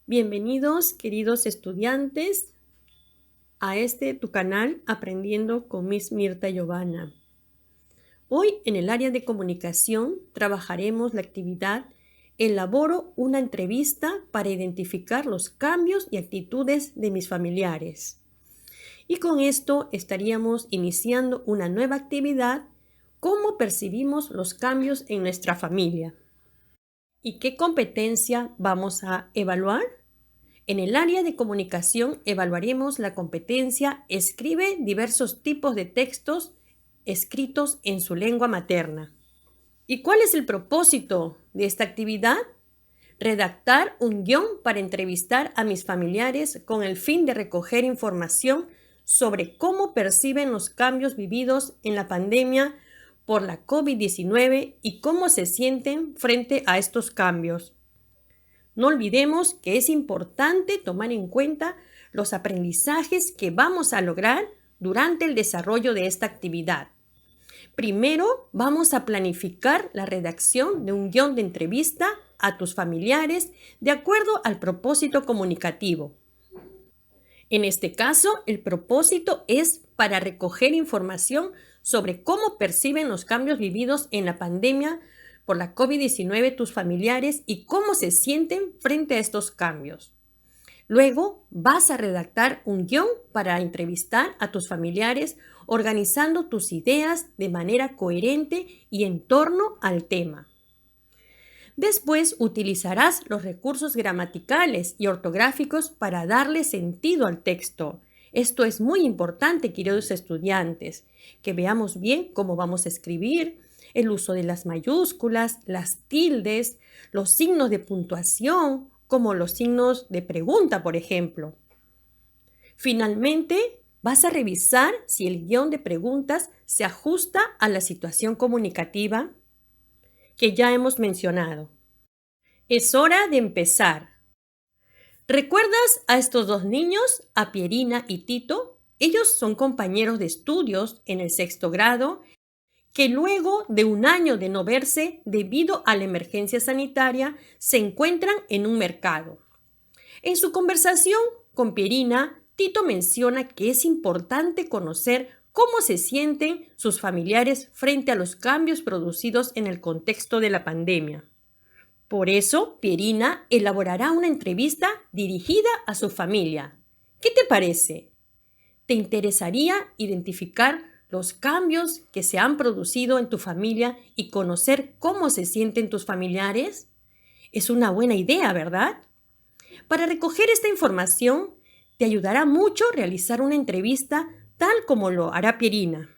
Bienvenidos, queridos estudiantes, a tu canal Aprendiendo con Miss Mirta Giovanna. Hoy en el área de comunicación trabajaremos la actividad Elaboro una entrevista para identificar los cambios y actitudes de mis familiares. Y con esto estaríamos iniciando una nueva actividad, cómo percibimos los cambios en nuestra familia. ¿Y qué competencia vamos a evaluar? En el área de comunicación evaluaremos la competencia Escribe diversos tipos de textos escritos en su lengua materna. ¿Y cuál es el propósito de esta actividad? Redactar un guión para entrevistar a mis familiares con el fin de recoger información sobre cómo perciben los cambios vividos en la pandemia por la COVID-19 y cómo se sienten frente a estos cambios. No olvidemos que es importante tomar en cuenta los aprendizajes que vamos a lograr durante el desarrollo de esta actividad. Primero, vamos a planificar la redacción de un guión de entrevista a tus familiares de acuerdo al propósito comunicativo. En este caso, el propósito es para recoger información sobre cómo perciben los cambios vividos en la pandemia por la COVID-19 tus familiares y cómo se sienten frente a estos cambios. Luego vas a redactar un guión para entrevistar a tus familiares organizando tus ideas de manera coherente y en torno al tema. Después utilizarás los recursos gramaticales y ortográficos para darle sentido al texto. Esto es muy importante, queridos estudiantes, que veamos bien cómo vamos a escribir, el uso de las mayúsculas, las tildes, los signos de puntuación, como los signos de pregunta, por ejemplo. Finalmente, vas a revisar si el guión de preguntas se ajusta a la situación comunicativa que ya hemos mencionado. Es hora de empezar. ¿Recuerdas a estos dos niños, a Pierina y Tito? Ellos son compañeros de estudios en el 6º grado que luego de un año de no verse debido a la emergencia sanitaria se encuentran en un mercado. En su conversación con Pierina, Tito menciona que es importante conocer cómo se sienten sus familiares frente a los cambios producidos en el contexto de la pandemia. Por eso, Pierina elaborará una entrevista dirigida a su familia. ¿Qué te parece? ¿Te interesaría identificar los cambios que se han producido en tu familia y conocer cómo se sienten tus familiares? Es una buena idea, ¿verdad? Para recoger esta información, te ayudará mucho realizar una entrevista tal como lo hará Pierina.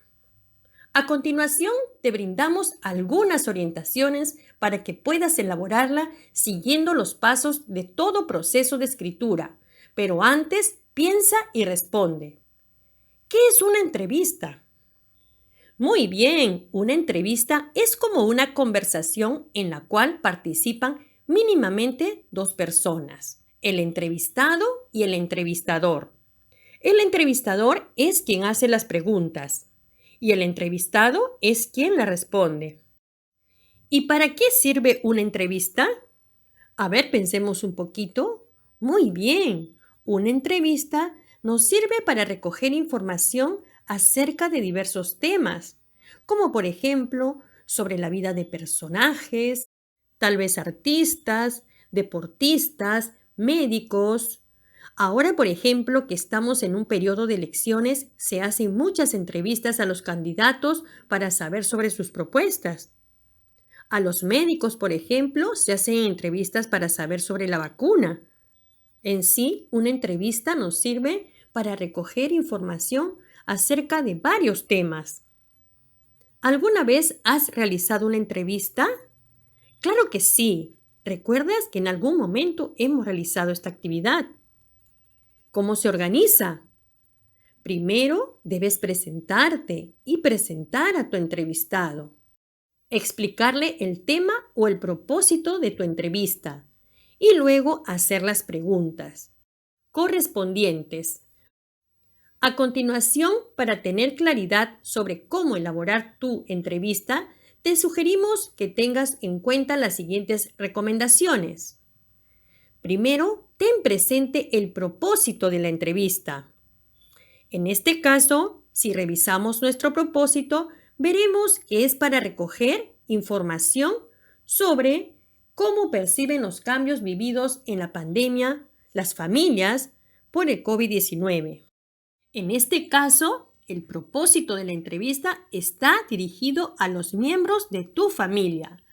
A continuación, te brindamos algunas orientaciones para que puedas elaborarla siguiendo los pasos de todo proceso de escritura. Pero antes, piensa y responde. ¿Qué es una entrevista? Muy bien, una entrevista es como una conversación en la cual participan mínimamente dos personas, el entrevistado y el entrevistador. El entrevistador es quien hace las preguntas y el entrevistado es quien la responde. ¿Y para qué sirve una entrevista? A ver, pensemos un poquito. Muy bien, una entrevista nos sirve para recoger información acerca de diversos temas, como por ejemplo sobre la vida de personajes, tal vez artistas, deportistas, médicos. Ahora, por ejemplo, que estamos en un periodo de elecciones, se hacen muchas entrevistas a los candidatos para saber sobre sus propuestas. A los médicos, por ejemplo, se hacen entrevistas para saber sobre la vacuna. En sí, una entrevista nos sirve para recoger información acerca de varios temas. ¿Alguna vez has realizado una entrevista? Claro que sí. ¿Recuerdas que en algún momento hemos realizado esta actividad? ¿Cómo se organiza? Primero, debes presentarte y presentar a tu entrevistado. Explicarle el tema o el propósito de tu entrevista y luego hacer las preguntas correspondientes. A continuación, para tener claridad sobre cómo elaborar tu entrevista, te sugerimos que tengas en cuenta las siguientes recomendaciones. Primero, ten presente el propósito de la entrevista. En este caso, si revisamos nuestro propósito, veremos que es para recoger información sobre cómo perciben los cambios vividos en la pandemia las familias por el COVID-19. En este caso, el propósito de la entrevista está dirigido a los miembros de tu familia.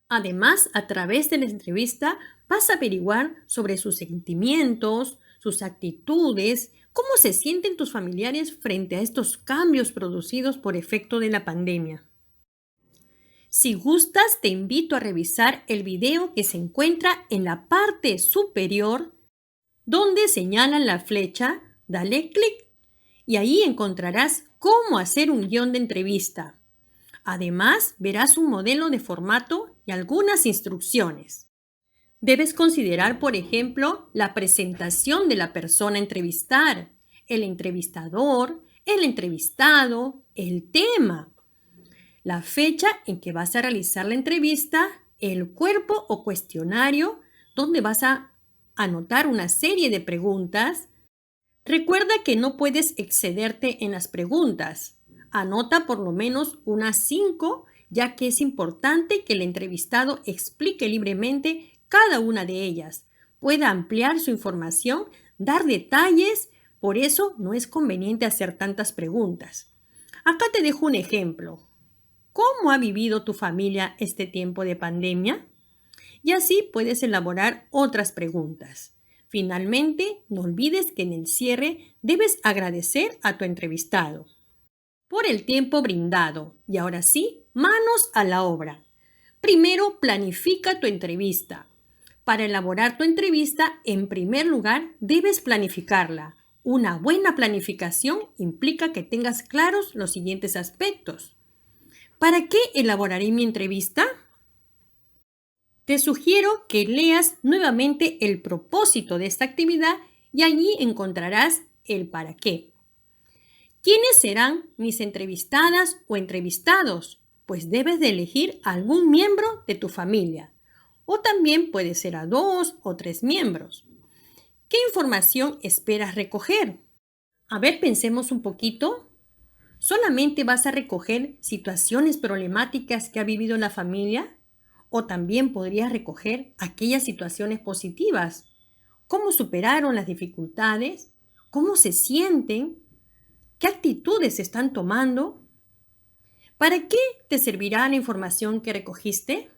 Además, a través de la entrevista vas a averiguar sobre sus sentimientos, sus actitudes, cómo se sienten tus familiares frente a estos cambios producidos por efecto de la pandemia. Si gustas, te invito a revisar el video que se encuentra en la parte superior donde señalan la flecha. Dale clic y ahí encontrarás cómo hacer un guión de entrevista. Además, verás un modelo de formato y algunas instrucciones. Debes considerar, por ejemplo, la presentación de la persona a entrevistar, el entrevistador, el entrevistado, el tema, la fecha en que vas a realizar la entrevista, el cuerpo o cuestionario donde vas a anotar una serie de preguntas. Recuerda que no puedes excederte en las preguntas. Anota por lo menos unas 5, ya que es importante que el entrevistado explique libremente cada una de ellas, pueda ampliar su información, dar detalles, por eso no es conveniente hacer tantas preguntas. Acá te dejo un ejemplo. ¿Cómo ha vivido tu familia este tiempo de pandemia? Y así puedes elaborar otras preguntas. Finalmente, no olvides que en el cierre debes agradecer a tu entrevistado por el tiempo brindado. Y ahora sí, manos a la obra. Primero, planifica tu entrevista. Para elaborar tu entrevista, en primer lugar, debes planificarla. Una buena planificación implica que tengas claros los siguientes aspectos. ¿Para qué elaboraré mi entrevista? Te sugiero que leas nuevamente el propósito de esta actividad y allí encontrarás el para qué. ¿Quiénes serán mis entrevistadas o entrevistados? Pues debes de elegir a algún miembro de tu familia. O también puede ser a 2 o 3 miembros. ¿Qué información esperas recoger? A ver, pensemos un poquito. ¿Solamente vas a recoger situaciones problemáticas que ha vivido la familia? ¿O también podrías recoger aquellas situaciones positivas? ¿Cómo superaron las dificultades? ¿Cómo se sienten? ¿Qué actitudes están tomando? ¿Para qué te servirá la información que recogiste?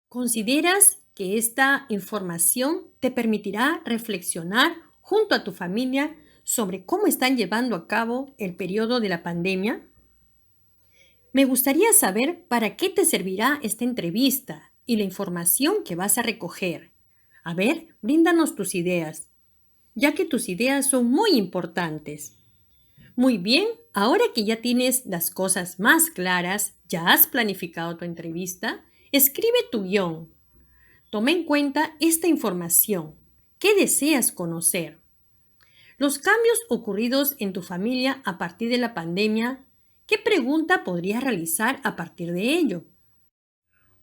¿Consideras que esta información te permitirá reflexionar junto a tu familia sobre cómo están llevando a cabo el periodo de la pandemia? Me gustaría saber para qué te servirá esta entrevista y la información que vas a recoger. A ver, bríndanos tus ideas, ya que tus ideas son muy importantes. Muy bien, ahora que ya tienes las cosas más claras, ya has planificado tu entrevista, escribe tu guión. Toma en cuenta esta información. ¿Qué deseas conocer? Los cambios ocurridos en tu familia a partir de la pandemia, ¿qué pregunta podrías realizar a partir de ello?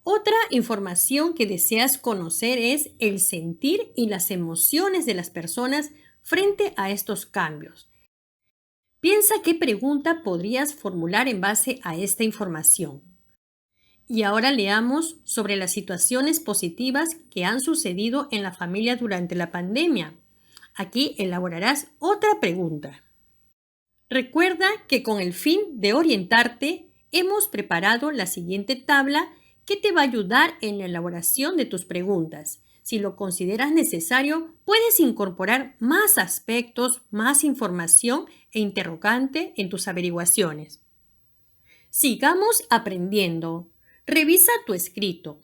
Otra información que deseas conocer es el sentir y las emociones de las personas frente a estos cambios. Piensa qué pregunta podrías formular en base a esta información. Y ahora leamos sobre las situaciones positivas que han sucedido en la familia durante la pandemia. Aquí elaborarás otra pregunta. Recuerda que con el fin de orientarte, hemos preparado la siguiente tabla que te va a ayudar en la elaboración de tus preguntas. Si lo consideras necesario, puedes incorporar más aspectos, más información e interrogante en tus averiguaciones. Sigamos aprendiendo. Revisa tu escrito.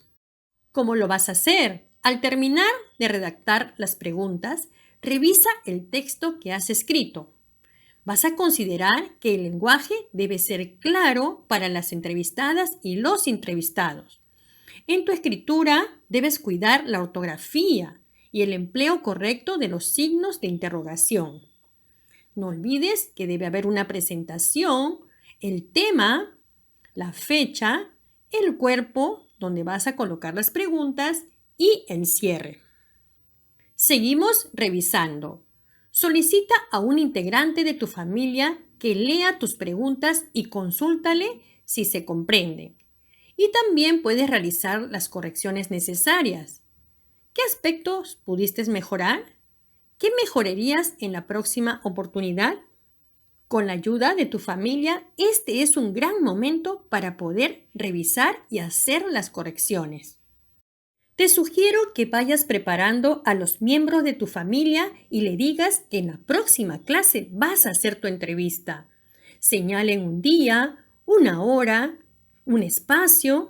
¿Cómo lo vas a hacer? Al terminar de redactar las preguntas, revisa el texto que has escrito. Vas a considerar que el lenguaje debe ser claro para las entrevistadas y los entrevistados. En tu escritura debes cuidar la ortografía y el empleo correcto de los signos de interrogación. No olvides que debe haber una presentación, el tema, la fecha, el cuerpo donde vas a colocar las preguntas y el cierre. Seguimos revisando. Solicita a un integrante de tu familia que lea tus preguntas y consúltale si se comprenden. Y también puedes realizar las correcciones necesarias. ¿Qué aspectos pudiste mejorar? ¿Qué mejorarías en la próxima oportunidad? Con la ayuda de tu familia, este es un gran momento para poder revisar y hacer las correcciones. Te sugiero que vayas preparando a los miembros de tu familia y le digas que en la próxima clase vas a hacer tu entrevista. Señalen un día, una hora, un espacio,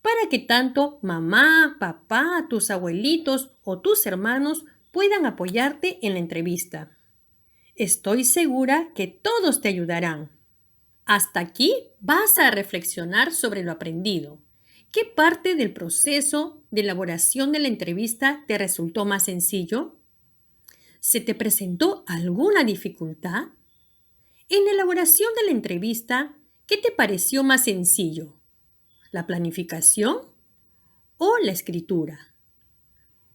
para que tanto mamá, papá, tus abuelitos o tus hermanos puedan apoyarte en la entrevista. Estoy segura que todos te ayudarán. Hasta aquí vas a reflexionar sobre lo aprendido. ¿Qué parte del proceso de elaboración de la entrevista te resultó más sencillo? ¿Se te presentó alguna dificultad? En la elaboración de la entrevista, ¿qué te pareció más sencillo? ¿La planificación o la escritura?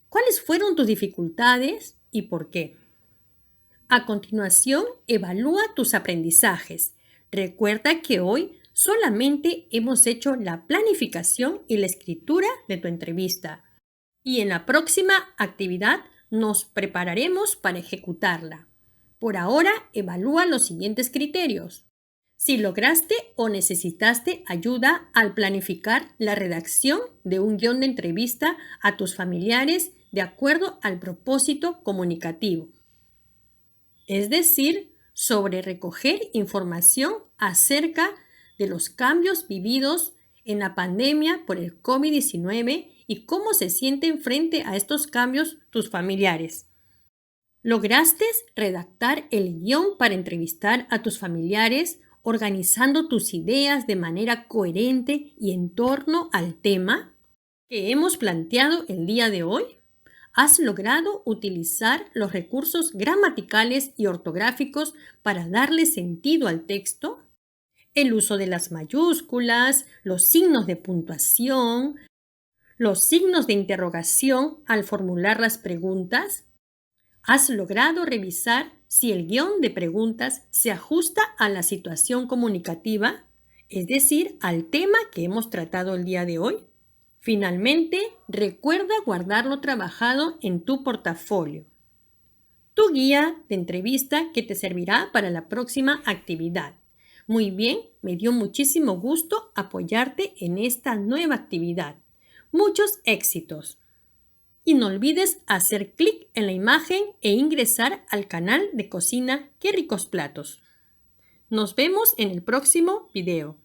¿Cuáles fueron tus dificultades y por qué? A continuación, evalúa tus aprendizajes. Recuerda que hoy solamente hemos hecho la planificación y la escritura de tu entrevista. Y en la próxima actividad nos prepararemos para ejecutarla. Por ahora, evalúa los siguientes criterios. Si lograste o necesitaste ayuda al planificar la redacción de un guión de entrevista a tus familiares de acuerdo al propósito comunicativo. Es decir, sobre recoger información acerca de los cambios vividos en la pandemia por el COVID-19 y cómo se sienten frente a estos cambios tus familiares. ¿Lograste redactar el guión para entrevistar a tus familiares, organizando tus ideas de manera coherente y en torno al tema que hemos planteado el día de hoy? ¿Has logrado utilizar los recursos gramaticales y ortográficos para darle sentido al texto? El uso de las mayúsculas, los signos de puntuación, los signos de interrogación al formular las preguntas. ¿Has logrado revisar si el guión de preguntas se ajusta a la situación comunicativa, es decir, al tema que hemos tratado el día de hoy? Finalmente, recuerda guardar lo trabajado en tu portafolio, tu guía de entrevista que te servirá para la próxima actividad. Muy bien, me dio muchísimo gusto apoyarte en esta nueva actividad. Muchos éxitos. Y no olvides hacer clic en la imagen e ingresar al canal de cocina Qué ricos platos. Nos vemos en el próximo video.